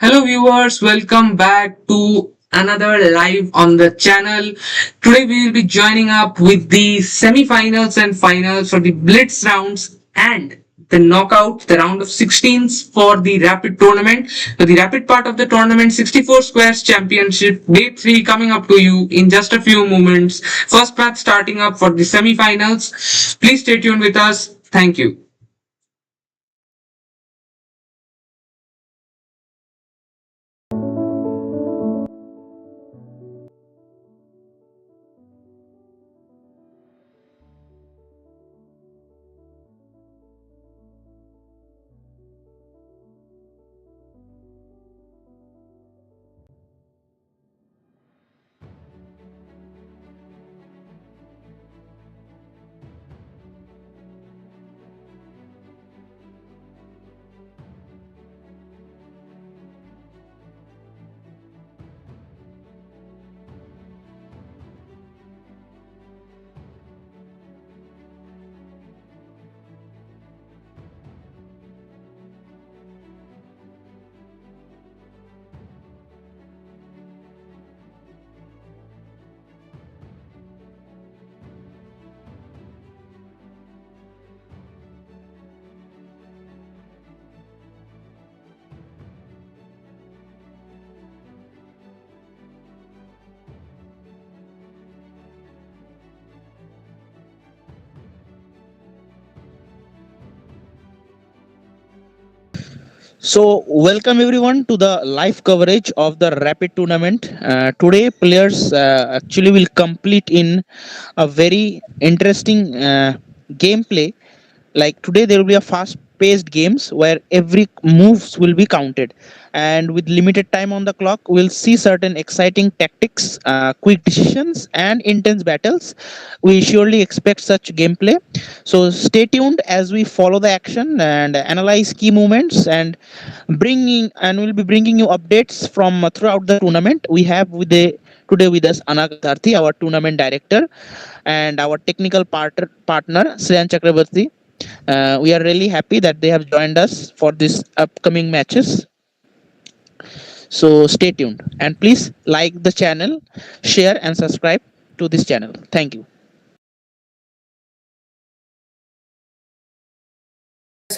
Hello viewers, welcome back to another live on the channel. Today we will be joining up with the semi-finals and finals for the blitz rounds and the knockout, the round of 16s for the rapid tournament. So the rapid part of the tournament, 64 squares championship, day 3 coming up to you in just a few moments. First match starting up for the semi-finals. Please stay tuned with us. Thank you. So, welcome everyone to the live coverage of the Rapid tournament. Today, players actually will complete in a very interesting gameplay. Like today, there will be a fast-paced games where every moves will be counted, and with limited time on the clock, we'll see certain exciting tactics, quick decisions, and intense battles. We surely expect such gameplay. So, stay tuned as we follow the action and analyze key movements and we'll be bringing you updates from throughout the tournament. We have today with us Anagh Atarthi, our tournament director, and our technical partner Sreyan Chakraborty. We are really happy that they have joined us for this upcoming matches. So stay tuned and please like the channel, share and subscribe to this channel. Thank you.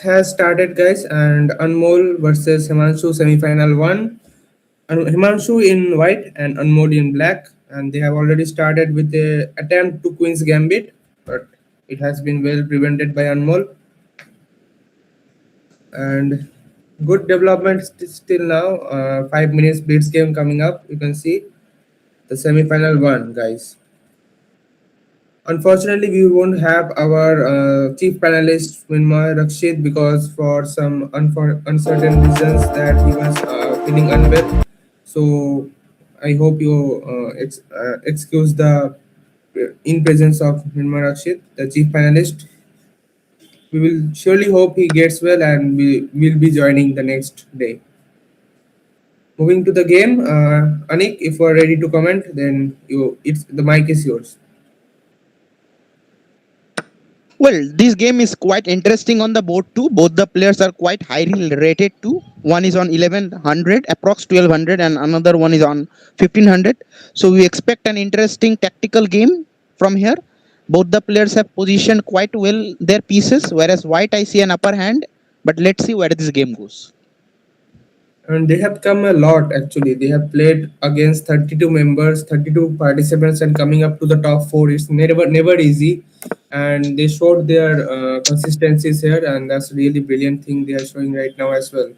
Has started, guys, and Anmol versus Himanshu semi-final one. Himanshu in white and Anmol in black, and they have already started with the attempt to Queen's Gambit, but it has been well prevented by Anmol. And good development still now. 5 minutes blitz game coming up. You can see the semi-final one, guys. Unfortunately, we won't have our chief panelist Minmay Rakshit because for some uncertain reasons that he was feeling unwell. So I hope you excuse the in presence of Minmay Rakshit, the chief panelist. We will surely hope he gets well and we will be joining the next day. Moving to the game, Anik, if you are ready to comment, then it's the mic is yours. Well, this game is quite interesting on the board too. Both the players are quite highly rated too. One is on 1100, approx 1200, and another one is on 1500. So we expect an interesting tactical game from here. Both the players have positioned quite well their pieces, whereas White I see an upper hand. But let's see where this game goes. And they have come a lot actually. They have played against 32 members, 32 participants, and coming up to the top four. It's never easy, and they showed their consistencies here, and that's really brilliant thing they are showing right now as well.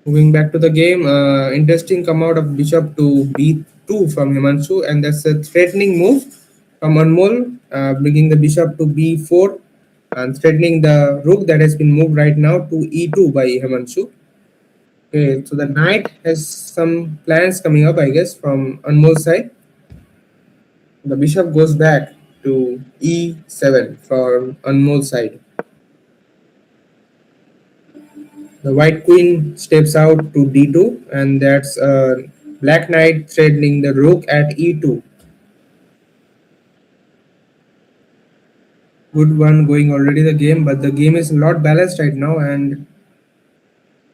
Moving back to the game, interesting come out of bishop to b2 from Himanshu, and that's a threatening move from Anmol, bringing the bishop to b4 and threatening the rook that has been moved right now to e2 by Himanshu. Okay, so the knight has some plans coming up, I guess, from Anmol's side. The bishop goes back to e7 from Anmol's side. The white queen steps out to d2, and that's black knight threatening the rook at e2. Good one going already the game, but the game is not balanced right now, and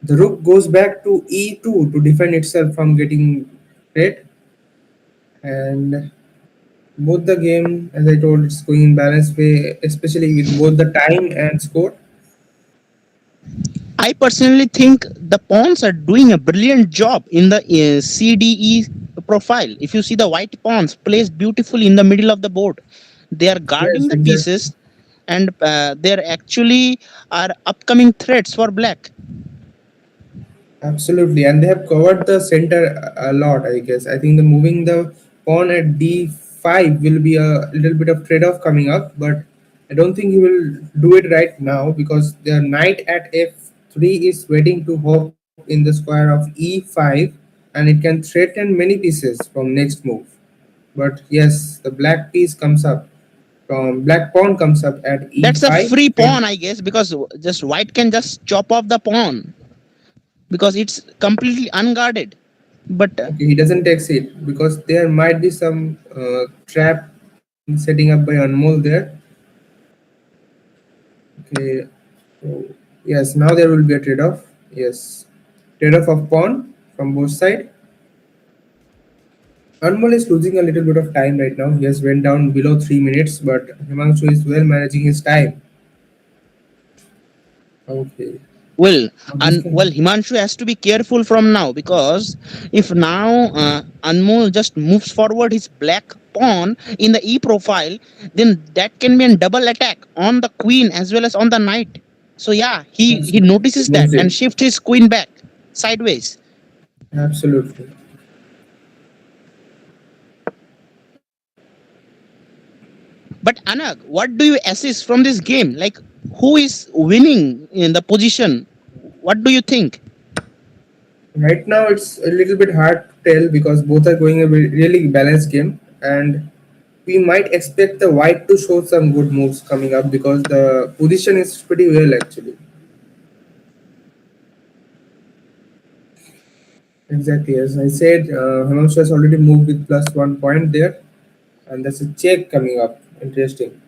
The rook goes back to e2 to defend itself from getting red, and both the game, as I told, it's going in balanced way, especially with both the time and score. I personally think the pawns are doing a brilliant job in the CDE profile. If you see the white pawns placed beautifully in the middle of the board, they are guarding Yes, the exactly. pieces, and they are actually are upcoming threats for black. Absolutely, and they have covered the center a lot, I guess. I think the moving the pawn at d5 will be a little bit of trade-off coming up, but I don't think he will do it right now because the knight at f3 is waiting to hop in the square of e5, and it can threaten many pieces from next move. But yes, the black piece comes up from black pawn comes up at That's a e5. free pawn, I guess, because just white can just chop off the pawn because it's completely unguarded. But Okay, he doesn't take it because there might be some trap setting up by Anmol there. Okay, so yes, now there will be a trade-off. Yes, trade-off of pawn from both side. Anmol is losing a little bit of time right now. He has went down below 3 minutes, but Himanshu is well managing his time. Okay, well, now this and well, can. Himanshu has to be careful from now because if now Anmol just moves forward his black pawn in the E profile, then that can be a double attack on the queen as well as on the knight. So yeah, he Absolutely, he notices that moves and it. shifts his queen back sideways. Absolutely. But Anag, what do you assess from this game? Like, who is winning in the position? What do you think? Right now, it's a little bit hard to tell because both are going a really balanced game, and we might expect the white to show some good moves coming up because the position is pretty well actually. Exactly, as I said, Himanshu has already moved with +1 point there, and that's a check coming up. Interesting.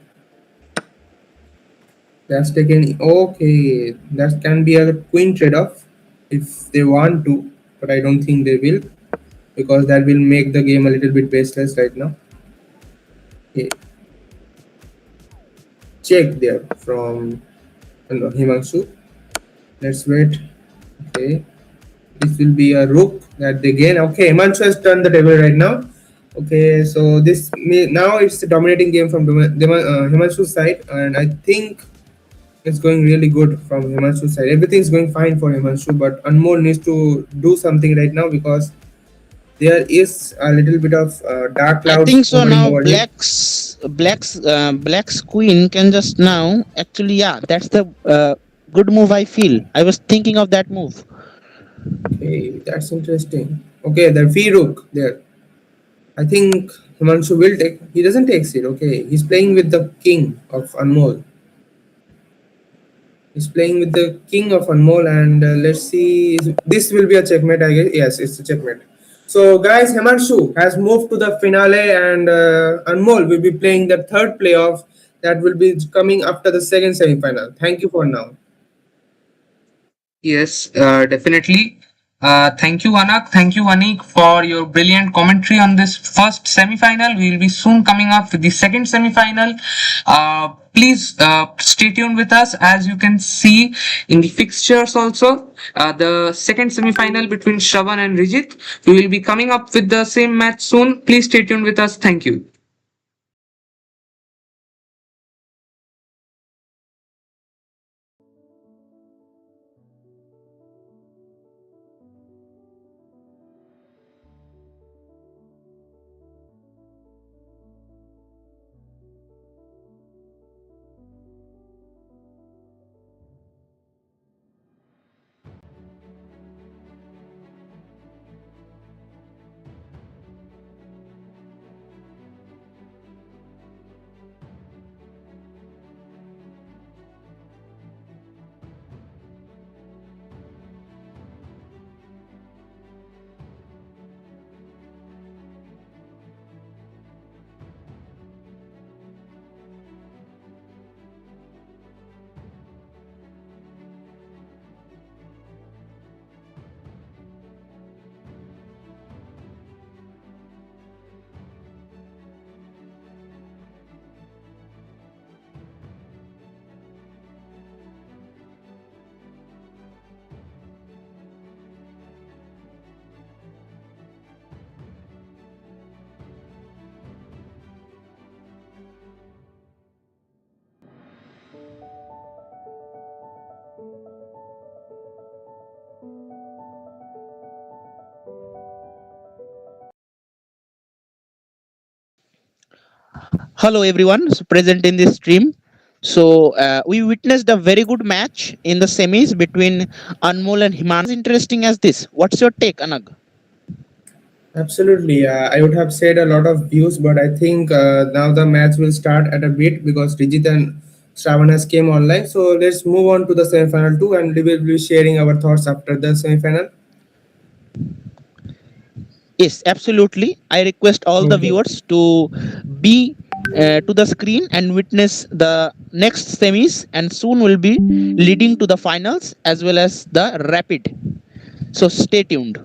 That's taken. Okay, that can be a queen trade-off if they want to, but I don't think they will because that will make the game a little bit baseless right now. Okay, check there from Himanshu. Let's wait. Okay, this will be a rook that they gain. Okay, Himanshu has turned the table right now. Okay, so now it's the dominating game from Himanshu's side, and I think it's going really good from Himanshu's side. Everything's going fine for Himanshu, but Anmol needs to do something right now because there is a little bit of dark I clouds think so. hovering Now over him. Black's queen can just now actually, yeah, that's the good move. I feel I was thinking of that move. Okay, that's interesting. Okay, the V rook there. I think Himanshu will take. He doesn't take it. Okay, he's playing with the king of Anmol. He's playing with the king of Anmol, and let's see. This will be a checkmate, I guess. Yes, it's a checkmate. So, guys, Himanshu has moved to the finale, and Anmol will be playing the third playoff that will be coming after the second semi-final. Thank you for now. Yes, definitely. Thank you, Anak. Thank you, Anik, for your brilliant commentary on this first semi-final. We will be soon coming up with the second semi-final. Please stay tuned with us. As you can see in the fixtures also, the second semi-final between Shravan and Rijit. We will be coming up with the same match soon. Please stay tuned with us. Thank you. Hello everyone present in this stream. We witnessed a very good match in the semis between Anmol and Himan. Interesting as this. What's your take, Anag? Absolutely. I would have said a lot of views, but I think now the match will start at a bit because Rijit and Shravan has came online. So let's move on to the semi-final two, and we will be sharing our thoughts after the semi-final. Yes, absolutely. I request all the Okay. viewers to be to the screen and witness the next semis, and soon will be leading to the finals as well as the rapid. So stay tuned.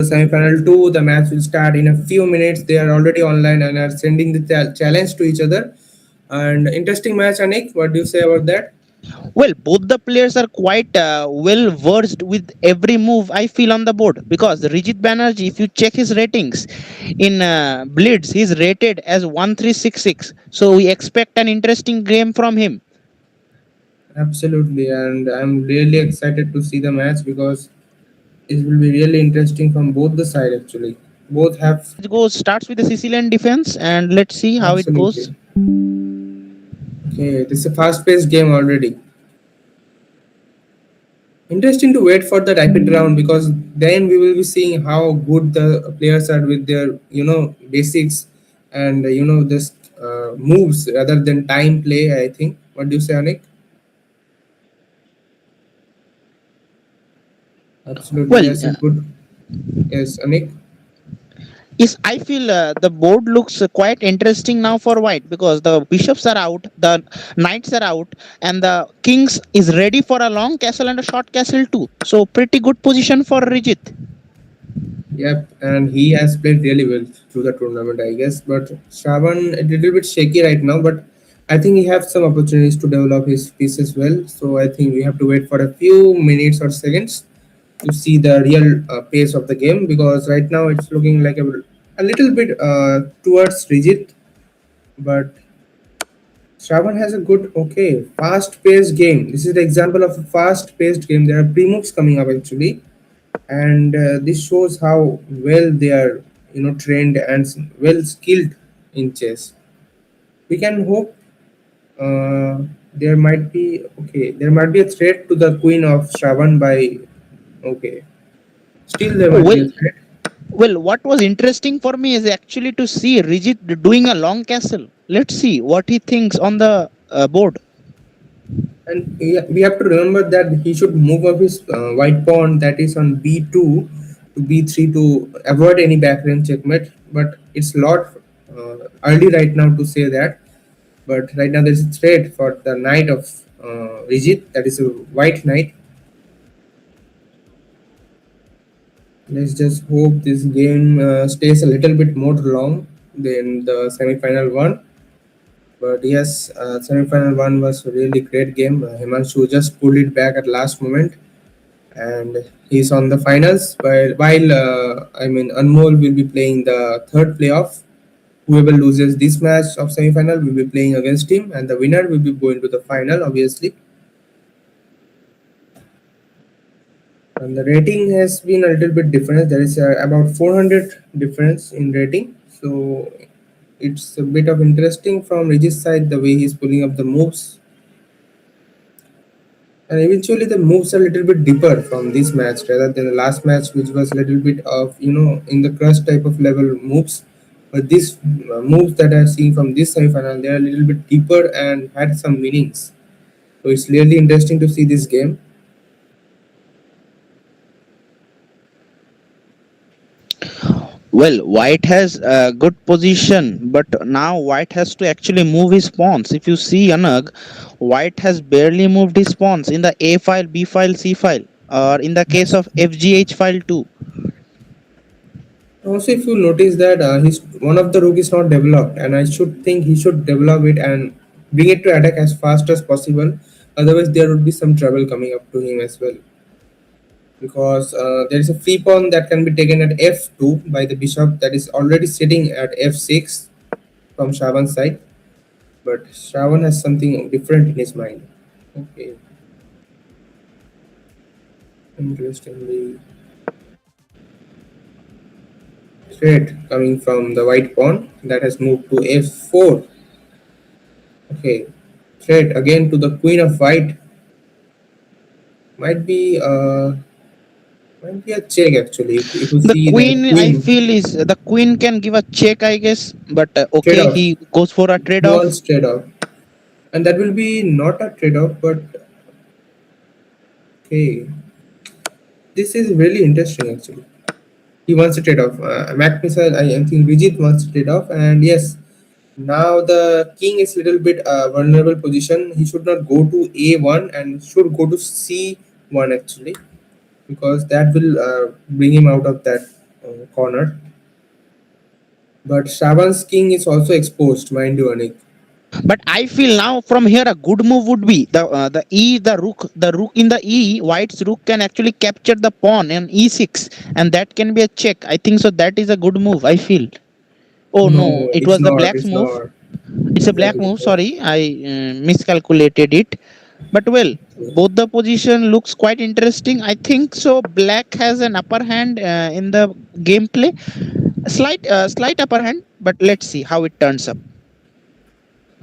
The semi-final two, the match will start in a few minutes. They are already online and are sending the challenge to each other. And interesting match, Anik. What do you say about that? Well, both the players are quite well versed with every move I feel on the board because Rijit Banerjee, if you check his ratings in Blitz, he's rated as 1366. So we expect an interesting game from him. Absolutely, and I'm really excited to see the match because it will be really interesting from both the side. Actually, both have It goes starts with the Sicilian defense, and let's see how it goes. absolutely. Okay, this is a fast-paced game already. Interesting to wait for the rapid round because then we will be seeing how good the players are with their basics and this moves rather than time play. I think. What do you say, Anik? Absolutely, Well, yes, a good. Yes, Anik. yes, I feel the board looks quite interesting now for white because the bishops are out, the knights are out, and the kings is ready for a long castle and a short castle too. So pretty good position for Rijit. Yep, and he has played really well through the tournament, I guess. But Shravan a little bit shaky right now, but I think he has some opportunities to develop his pieces well. So I think we have to wait for a few minutes or seconds to see the real pace of the game because right now it's looking like a little bit towards rigid, but Shravan has a good, okay, fast-paced game. This is the example of a fast-paced game. There are pre-moves coming up actually, and this shows how well they are trained and well skilled in chess. We can hope there might be there might be a threat to the queen of Shravan by okay, still there Oh, might be well, a threat. what was interesting for me is actually to see Rijit doing a long castle. Let's see what he thinks on the board. And we have to remember that he should move up his white pawn that is on b2 to b3 to avoid any backrange checkmate. But it's a lot early right now to say that. But right now there's a threat for the knight of Rijit, that is a white knight. Let's just hope this game stays a little bit more long than the semi-final one. But yes, semi-final one was a really great game. Himanshu just pulled it back at last moment, and he's on the finals. While I mean Anmol will be playing the third playoff. Whoever loses this match of semi-final will be playing against him, and the winner will be going to the final, obviously. And the rating has been a little bit different. There is about 400 difference in rating, so it's a bit of interesting from Regis's side the way he's pulling up the moves. And eventually the moves are a little bit deeper from this match rather than the last match, which was a little bit of in the crush type of level moves. But these moves that I've seen from this semi-final, they are a little bit deeper and had some meanings. So it's really interesting to see this game. Well, White has a good position, but now White has to actually move his pawns. If you see Anag, White has barely moved his pawns in the A file, B file, C file, or in the case of FGH file too. Also, if you notice that his one of the rook is not developed, and I should think he should develop it and bring it to attack as fast as possible. Otherwise, there would be some trouble coming up to him as well. Because there is a free pawn that can be taken at f2 by the bishop that is already sitting at f6 from Shravan's side, but Shravan has something different in his mind. Okay, interestingly, threat coming from the white pawn that has moved to f4. Okay, threat again to the queen of white. might be uh might be a check actually if you The see that queen, I queen feel, is the queen can give a check, I guess, but trade okay, off. he goes for a He trade off. wants trade off, and that will be not a trade off, but okay, this is really interesting actually. He wants a trade off. Mac Missile, I think Vijit wants a trade off, and yes, now the king is little bit vulnerable position. He should not go to a1 and should go to c1 actually, because that will bring him out of that corner. But Shravan's king is also exposed, mind you, Anik. But I feel now from here a good move would be the rook in the E. White's rook can actually capture the pawn in E6, and that can be a check. I think so. That is a good move. I feel. Oh no, No, it it's was the not. black's It's move. not. It's a black Exactly. move. Sorry, I miscalculated it. But well, both the position looks quite interesting. I think so. Black has an upper hand in the gameplay, slight upper hand. But let's see how it turns up.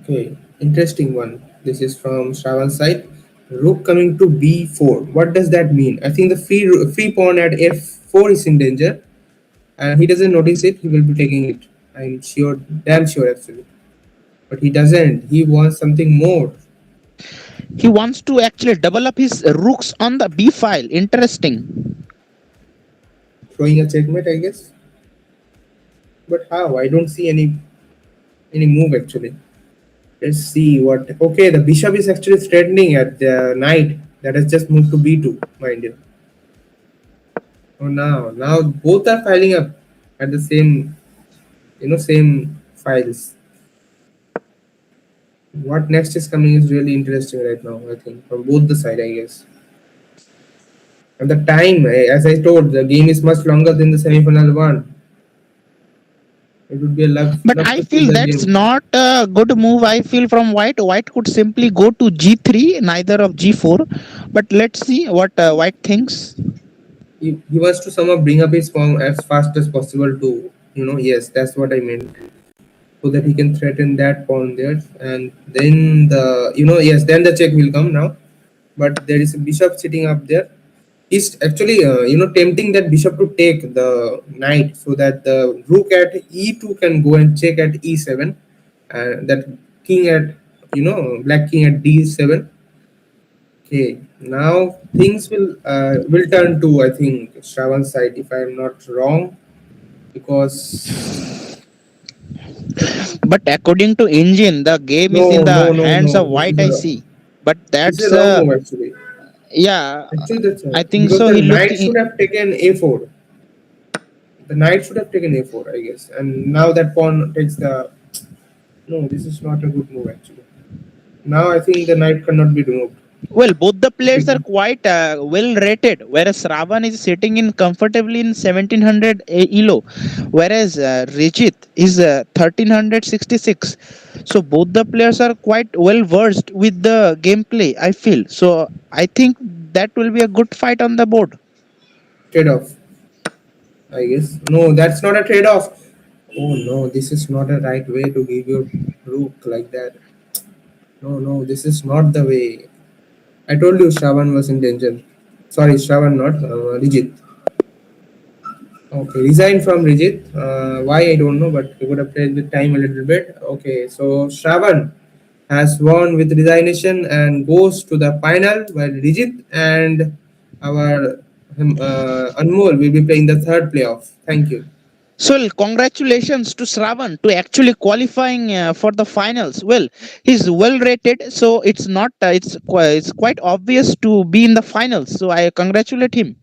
Okay, interesting one. This is from Shravan's side. Rook coming to b4. What does that mean? I think the free pawn at f4 is in danger, and he doesn't notice it. He will be taking it. I'm sure, damn sure actually. But he doesn't. He wants something more. He wants to actually develop his rooks on the B file. Interesting. Throwing a checkmate, I guess. But how? I don't see any move actually. Let's see what. Okay, the bishop is actually threatening at the knight that has just moved to b2, mind you. Oh, now both are filing up at the same files. What next is coming is really interesting right now. I think from both the side, I guess. And the time, as I told, the game is much longer than the semi-final one. It would be a But love I to see feel the that's game. not a good move. I feel from White. White could simply go to G3, neither of G4. But let's see what White thinks. He wants to somehow bring up his form as fast as possible to, yes, that's what I meant. So that he can threaten that pawn there, and then yes, then the check will come now. But there is a bishop sitting up there. He's actually tempting that bishop to take the knight so that the rook at e2 can go and check at e7, and that king at black king at d7. Okay, now things will turn to, I think, Shravan's side if I am not wrong, because But according to engine, the game is in no, the no, no, hands no, of White. I see. But this is that's a wrong move actually. yeah. Actually, that's I think because so. the He looked. knight should have taken a4. The knight should have taken a4, I guess, and now that pawn takes the. No, this is not a good move actually. Now I think the knight cannot be removed. Well, both the players are Big- quite well rated, whereas Ravan is sitting in comfortably in 1700 elo, whereas Rijit is 1366. So both the players are quite well versed with the gameplay, I feel. So I think that will be a good fight on the board. Trade-off, I guess. No, that's not a trade-off. Oh no, this is not a right way to give your rook like that. No, no, this is not the way. I told you Shravan was in danger. Sorry, Shravan, not Rijit. Okay, resigned from Rijit. Why I don't know, but we would have played with time a little bit. Okay, so Shravan has won with resignation and goes to the final, while Rijit and our Anmol will be playing the third playoff. Thank you. So congratulations to Sravan to actually qualifying for the finals. Well, he's well rated, so it's not it's quite obvious to be in the finals. So I congratulate him.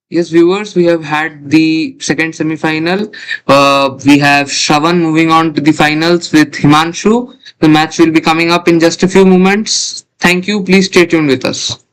Yes, viewers, we have had the second semi-final. We have Shravan moving on to the finals with Himanshu. The match will be coming up in just a few moments. Thank you. Please stay tuned with us.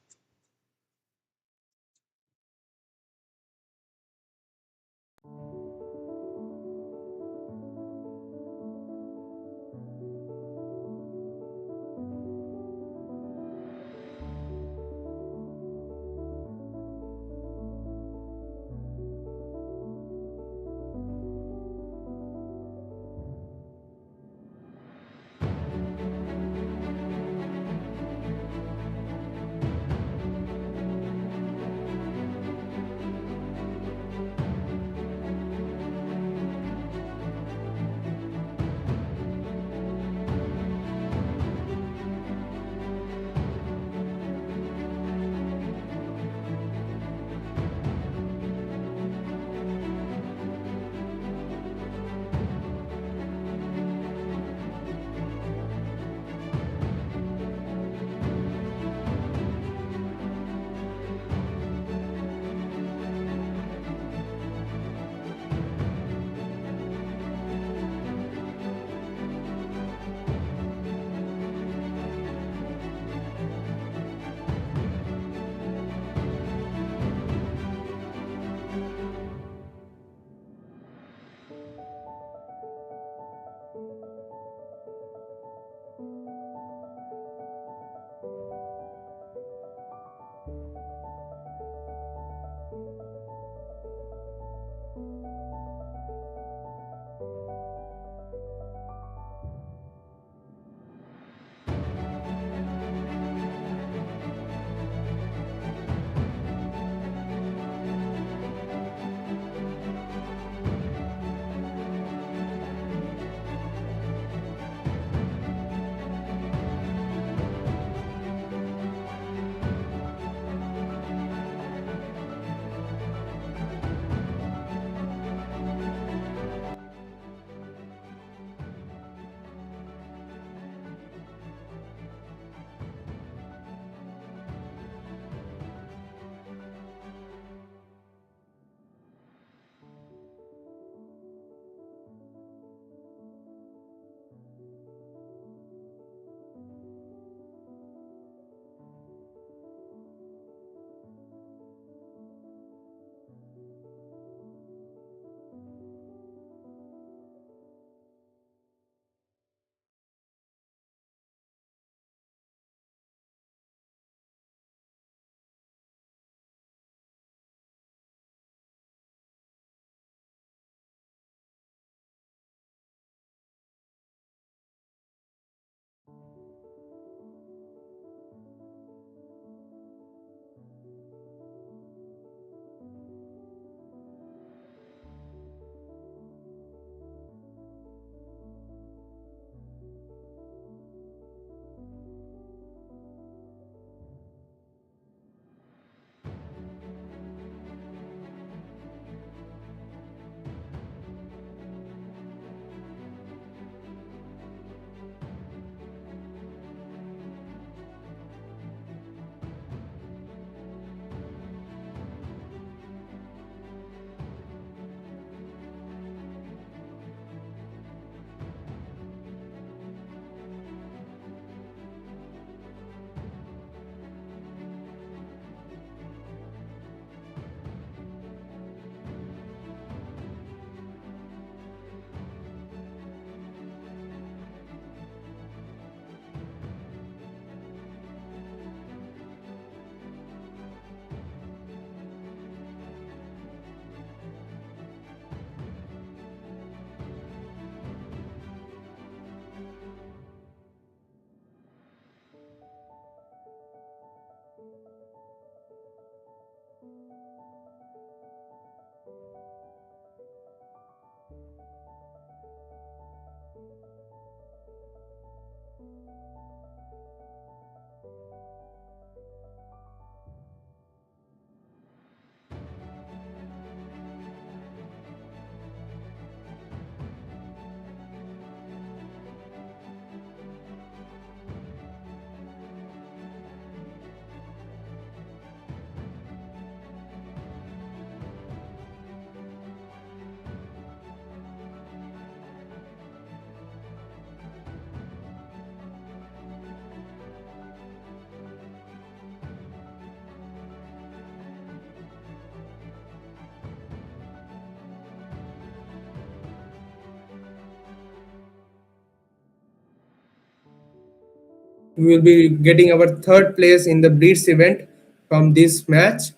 We will be getting our third place in the Blitz event from this match,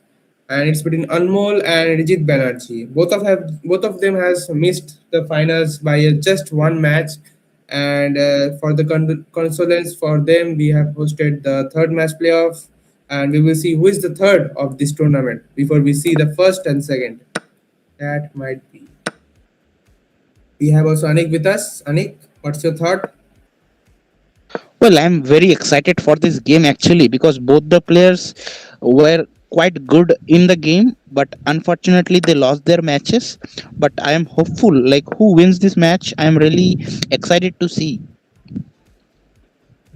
and it's between Anmol and Rijit Banerjee. Both of them has missed the finals by just one match, and for the consolence for them, we have hosted the third match playoff, and we will see who is the third of this tournament before we see the first and second. That might be. We have also Anik with us. Anik, what's your thought? Well, I'm very excited for this game actually because both the players were quite good in the game, but unfortunately they lost their matches. But I am hopeful. Like who wins this match, I am really excited to see.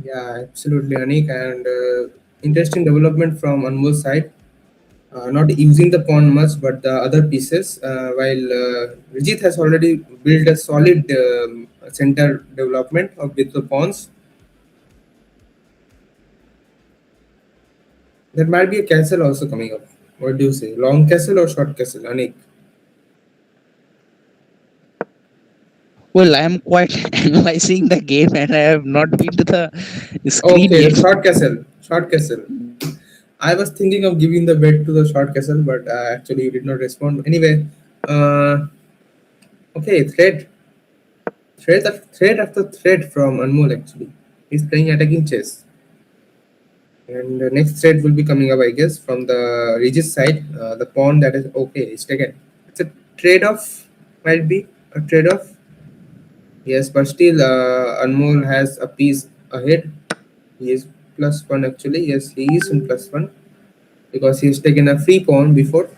Yeah, absolutely, Anik, and interesting development from Anmol's side. Not using the pawn much, but the other pieces. While Rijit has already built a solid center development of with the pawns. There might be a castle also coming up. What do you say? Long castle or short castle, Anik? Well, I am quite analyzing the game and I have not been to the screen Okay, the yet. short castle. Short castle. I was thinking of giving the bet to the short castle, but actually you did not respond. Anyway, uh, okay, thread after thread from Anmol actually. He's playing attacking chess. And the next thread will be coming up, I guess, from the Regis side. The pawn that is okay is taken. It's a trade off, might be a trade off. Yes, but still, Anmol has a piece ahead. He is plus one actually. Yes, he is in plus one because he has taken a free pawn before.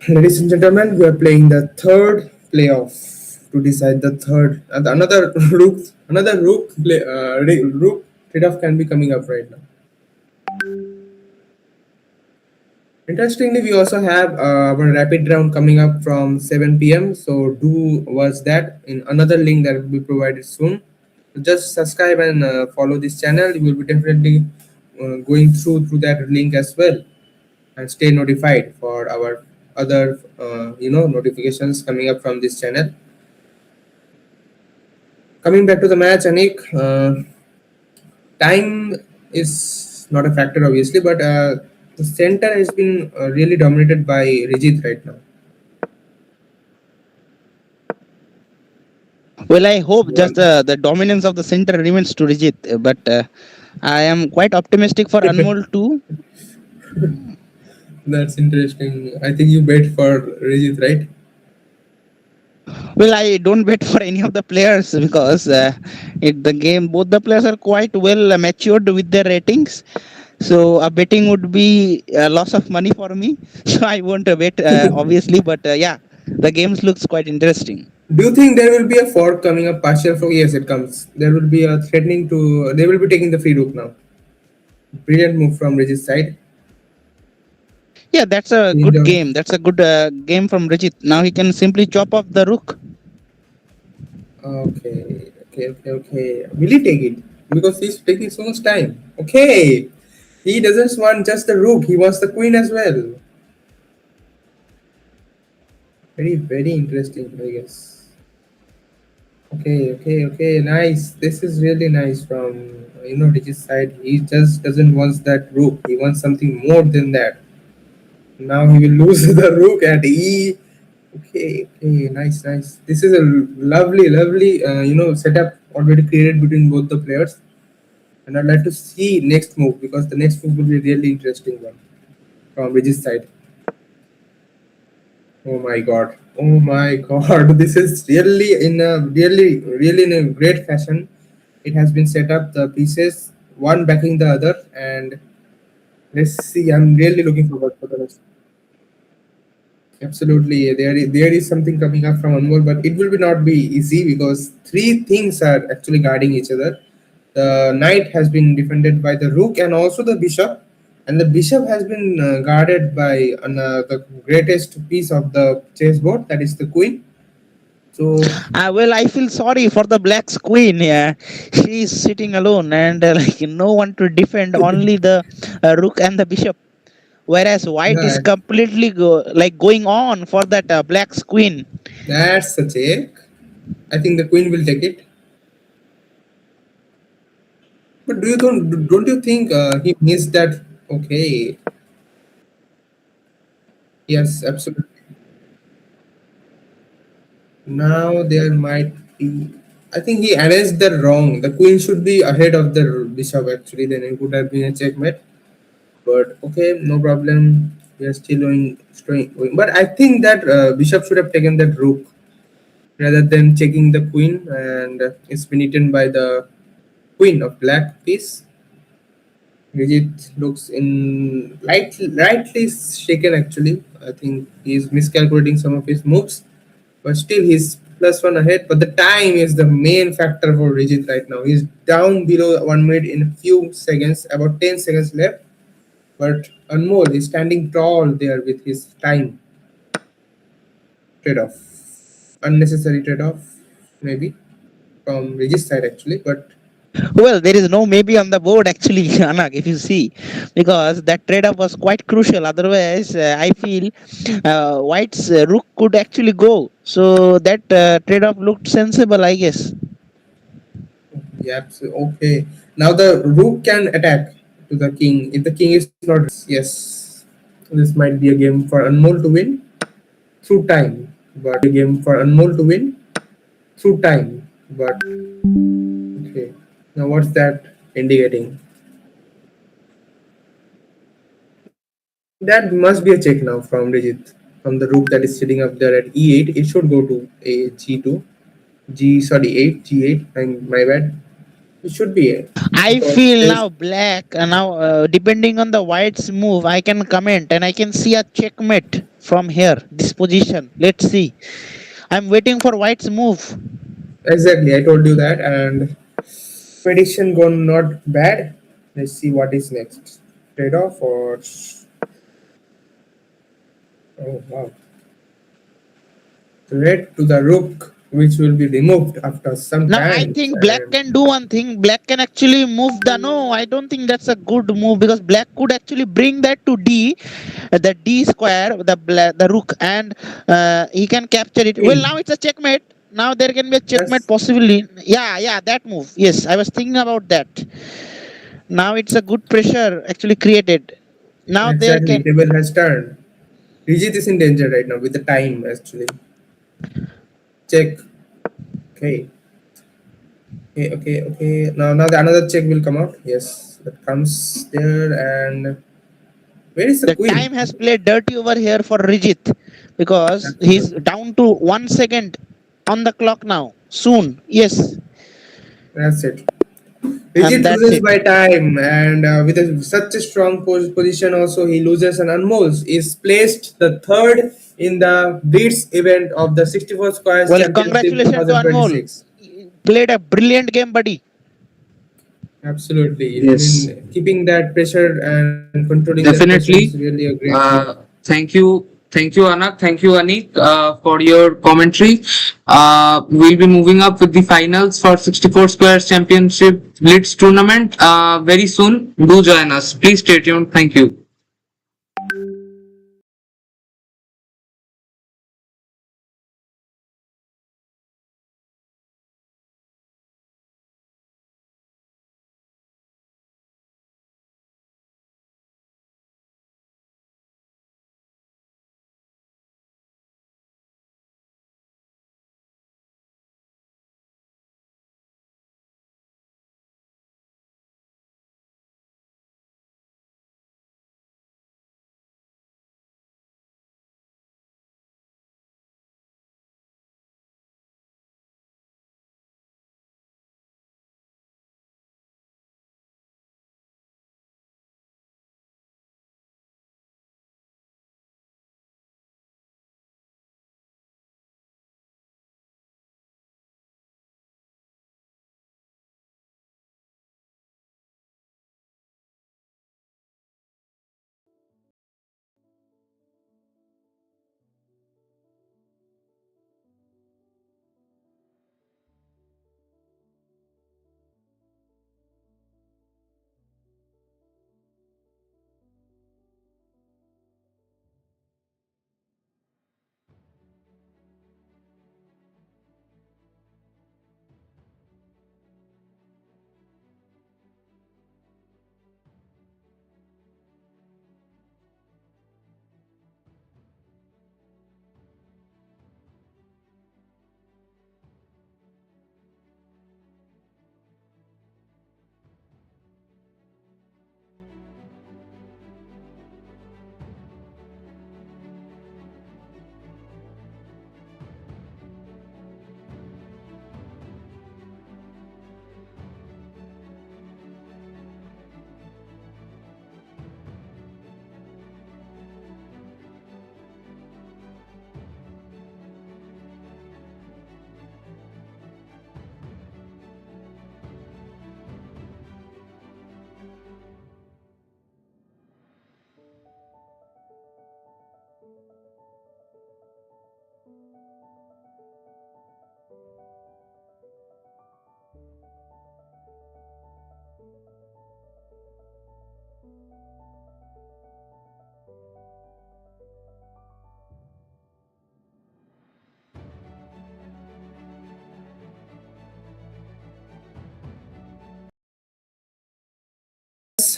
Ladies and gentlemen, we are playing the third playoff to decide the third. And another rook trade-off can be coming up right now. Interestingly, we also have our rapid round coming up from 7 p.m. So do watch that in another link that will be provided soon. So just subscribe and follow this channel. You will be definitely going through that link as well, and stay notified for our other notifications coming up from this channel. Coming back to the match, Anik, time is not a factor obviously, but the center has been really dominated by Rijit right now. Well, I hope Yeah. just the dominance of the center remains to Rijit, but I am quite optimistic for Anmol too. That's interesting. I think you bet for Rijit, right? Well, I don't bet for any of the players because the game both the players are quite well matured with their ratings. So a betting would be a loss of money for me. So I won't bet obviously, but yeah, the games looks quite interesting. Do you think there will be a fork coming up, partial fork? Yes, it comes. There will be a threatening to. They will be taking the free rook now. Brilliant move from Rijit's side. Yeah, that's a He good don't- game. That's a good game from Rijit. Now he can simply chop off the rook. Okay. Will he take it? Because he's taking so much time. Okay. He doesn't want just the rook, he wants the queen as well. Very interesting, I guess. Okay. Nice. This is really nice from Digit's side. He just doesn't want that rook. He wants something more than that. Now he will lose the rook at E. Okay, nice. This is a lovely setup already created between both the players. And I'd like to see next move because the next move will be a really interesting one from Ridge's side. Oh my god. Oh my god. This is really in a great fashion. It has been set up the pieces, one backing the other, and let's see. I'm really looking forward for the rest. Absolutely, there is something coming up from Anmol, but it will be not be easy because three things are actually guarding each other. The knight has been defended by the rook and also the bishop, and the bishop has been guarded by the greatest piece of the chessboard, that is the queen. So Well, I feel sorry for the Black's queen. Yeah, she is sitting alone and like no one to defend, only the rook and the bishop. Whereas White is yeah, completely like going on for that Black's queen. that's a check. I think the queen will take it. But don't you think he missed that? Okay, yes, absolutely. Now there might be. I think he arranged the wrong. The queen should be ahead of the bishop actually. Then it would have been a checkmate. But okay, no problem. We are still going. But I think that bishop should have taken that rook rather than checking the queen, and it's been eaten by the queen of black piece. Vijit looks in lightly shaken actually. I think he's miscalculating some of his moves, but still he's plus one ahead. But the time is the main factor for Rijit right now. He's down below 1 minute in a few seconds, about 10 seconds left. But Anmol is standing tall there with his time trade off. Unnecessary trade off, maybe, from Rijit's side actually. But Well, there is no maybe on the board actually, Anag, if you see, because that trade up was quite crucial. Otherwise, I feel White's rook could actually go. So that trade off looked sensible, I guess. yeah, so, okay. Now the rook can attack to the king if the king is not. Yes, this might be a game for Anmol to win through time. But okay. Now what's that indicating? That must be a check now from Digit. From the rook that is sitting up there at e8, it should go to a g2. Sorry, 8, g8. My bad. It should be a I because feel there's now black, now depending on the White's move, I can comment and I can see a checkmate from here, this position. Let's see. I'm waiting for White's move. exactly. I told you that, and prediction gone not bad. Let's see what is next. Trade off or oh wow, threat to the rook, which will be removed after some Now I time. think black And can do one thing. Black can actually move the no. I don't think that's a good move because black could actually bring that to D, the D square, the rook, and he can capture it. Well, now queen. it's a checkmate. Now there can be a checkmate Yes, possibly. Yeah, yeah, that move. Yes, I was thinking about that. Now it's a good pressure actually created. Now there exactly. can. Table has turned. Rijit is in danger right now with the time actually. Check. Okay. Okay. Now the another check will come out. Yes, that comes there. And where is the The queen? time has played dirty over here for Rijit because he's Absolutely. down to 1 second on the clock now. Soon, yes, That's it. and Vijit that's loses it. by time, and with such a strong position, also he loses. And Anmol is placed the third in the Blitz event of the 64 Squares Well, Championship congratulations to Anmol. 2026. Played a brilliant game, buddy. Absolutely. I Yes, mean, keeping that pressure and controlling that pressure is definitely. really a great game. Thank you, Anak. Thank you, Anik, for your commentary. We'll be moving up with the finals for 64 Squares Championship Blitz tournament very soon. Do join us. Please stay tuned. Thank you.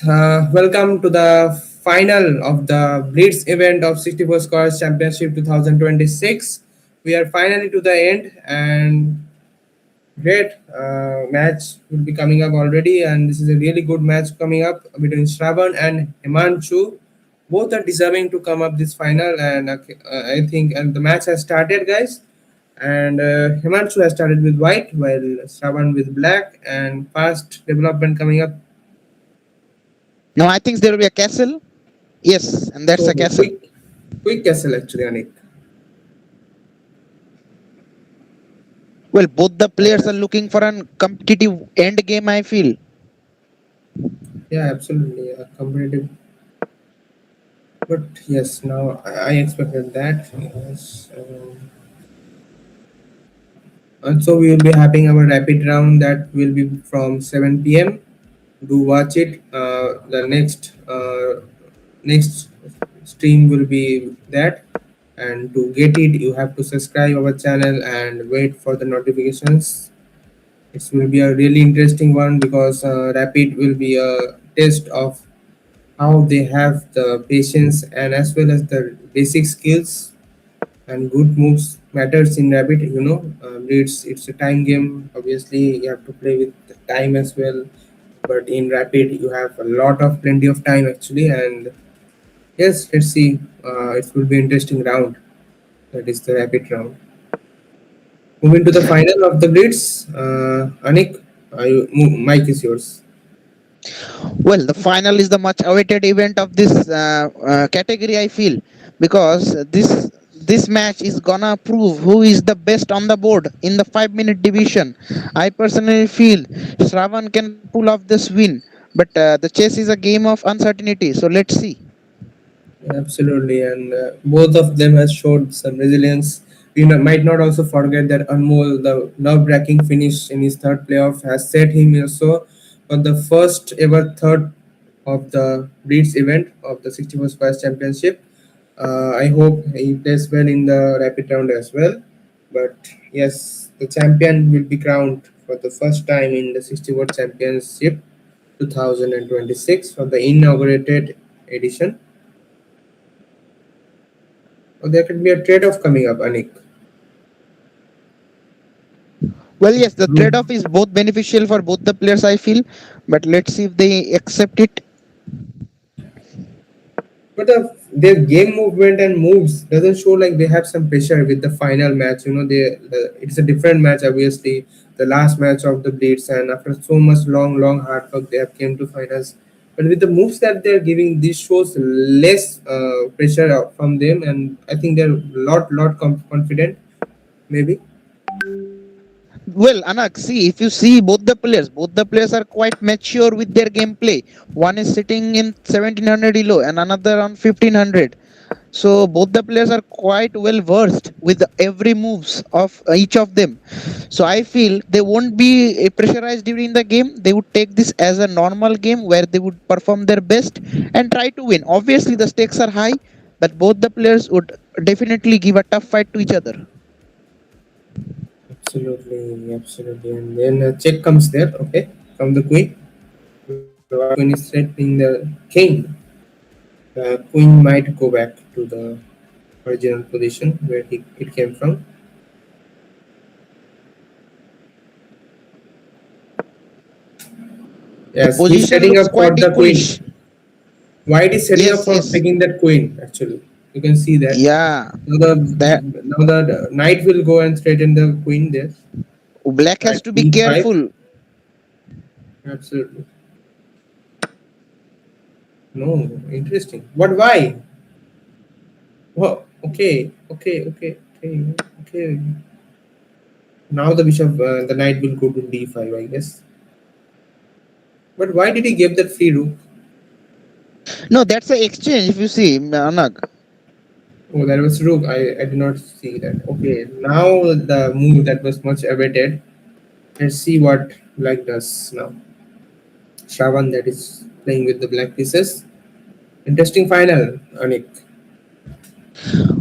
welcome to the final of the Blitz event of 64 Scores Championship 2026. We are finally to the end, and great match will be coming up already. And this is a really good match coming up between Shravan and Himanshu. Both are deserving to come up this final, and I think and the match has started, guys. And Himanshu has started with white, while Shravan with black, and fast development coming up. Now I think there will be a castle. Yes, and that's So a castle. quick castle actually, Anik. Well, both the players are looking for a competitive end game, I feel. Yeah, absolutely. Competitive. But yes, now I expected that. Yes. And so we will be having our rapid round that will be from 7 p.m. Do watch it. The next stream will be that. And to get it, you have to subscribe our channel and wait for the notifications. It will be a really interesting one because rapid will be a test of how they have the patience and as well as the basic skills and good moves matters in rabbit, it's a time game. Obviously you have to play with the time as well, but in rapid you have a lot of plenty of time actually. And yes, let's see, it will be interesting round. That is the rapid round. Moving to the final of the blitz, Anik, mic is yours. Well, the final is the much awaited event of this category, I feel, because this match is gonna prove who is the best on the board in the 5 minute division. I personally feel Shravan can pull off this win, but the chess is a game of uncertainty. So let's see. Absolutely, and both of them has showed some resilience. We might not also forget that Anmol, the nerve-wracking finish in his third playoff, has set him also on the first ever third of the Blitz event of the 61st Vice Championship. I hope he plays well in the rapid round as well. But yes, the champion will be crowned for the first time in the 61st Championship 2026 for the inaugurated edition. Or there could be a trade-off coming up, Anik. Well, yes, the trade-off is both beneficial for both the players, I feel, but let's see if they accept it. But their game movement and moves doesn't show like they have some pressure with the final match. It's a different match, obviously. The last match of the Blitz, and after so much long hard work, they have came to finals. But with the moves that they're giving, this shows less pressure from them, and I think they're confident, maybe. Well, Anak, see, if you see both the players are quite mature with their gameplay. One is sitting in 1700 elo and another on 1500. So both the players are quite well versed with every moves of each of them. So I feel they won't be pressurized during the game. They would take this as a normal game where they would perform their best and try to win. Obviously, the stakes are high, but both the players would definitely give a tough fight to each other. Absolutely, absolutely. And then a check comes there, okay, from the queen. The white queen is threatening the king. The queen might go back to the original position where it came from. The Yes, he's position setting looks up for quite the queen. equalish. White is setting up Yes, for yes. taking that queen. Actually, you can see that. Yeah. That Now the knight will go and threaten the queen there. black has Knight to be e5. careful. Absolutely. No, interesting. But why? Oh, okay. Now the bishop, the knight will go to d5, I guess. But why did he give that free rook? No, that's an exchange. If you see, Anag. Oh, that was rook. I did not see that. Okay, now the move that was much awaited. Let's see what black does now. Shravan that is playing with the black pieces. Interesting final, Anik.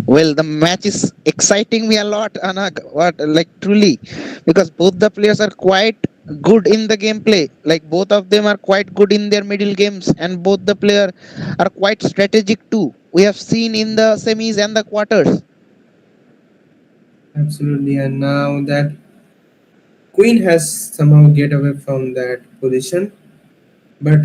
Well, the match is exciting me a lot, Anag. What, like truly, because both the players are quite good in the gameplay. Like both of them are quite good in their middle games, and both the player are quite strategic too. We have seen in the semis and the quarters. Absolutely. And now that queen has somehow get away from that position, but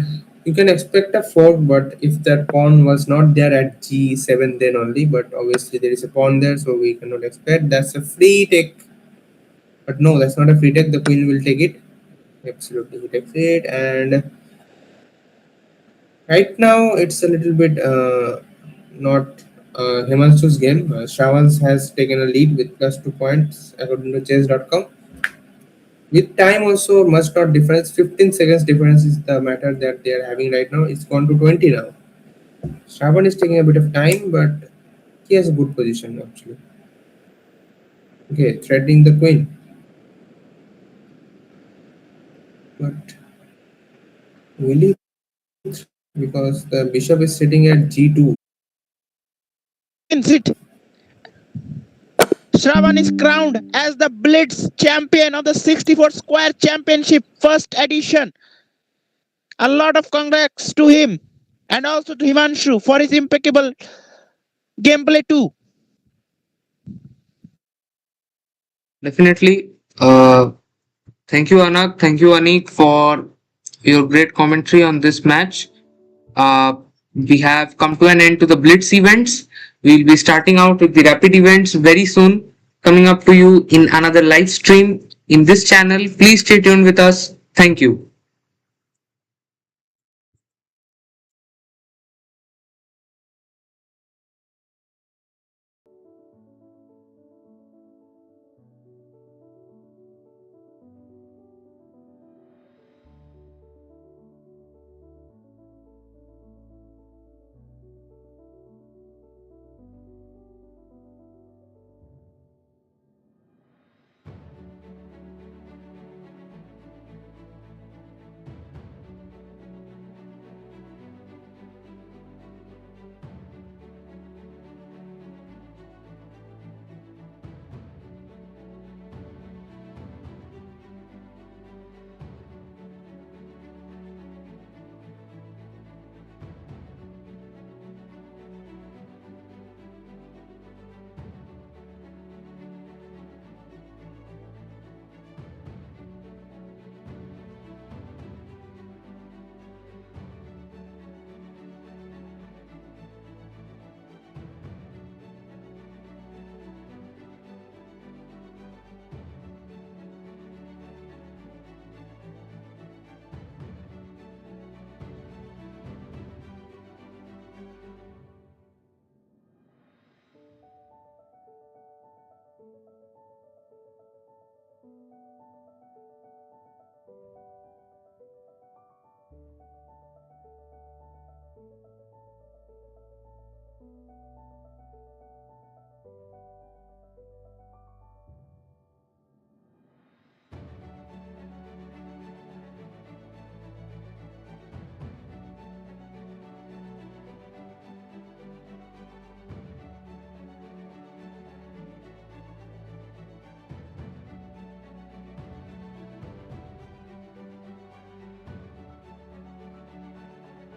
you can expect a fork. But if that pawn was not there at g7, then only. But obviously there is a pawn there, so we cannot expect. That's a free take. But no, that's not a free take. The queen will take it. Absolutely, he takes it. And right now it's a little bit not Himanshu's game. Shravans has taken a lead with plus 2 points according to chess.com. With time also must not difference. 15 seconds difference is the matter that they are having right now. It's gone to 20 now. Shravan is taking a bit of time, but he has a good position actually. Okay, threatening the queen. But will he because the bishop is sitting at g2. Wins it. Shravan is crowned as the Blitz champion of the 64 Square Championship first edition. A lot of congrats to him and also to Himanshu for his impeccable gameplay too. Definitely. Thank you, Anag. Thank you, Anik, for your great commentary on this match. Uh, we have come to an end to the Blitz events. We'll be starting out with the Rapid events very soon, coming up to you in another live stream in this channel. Please stay tuned with us. Thank you.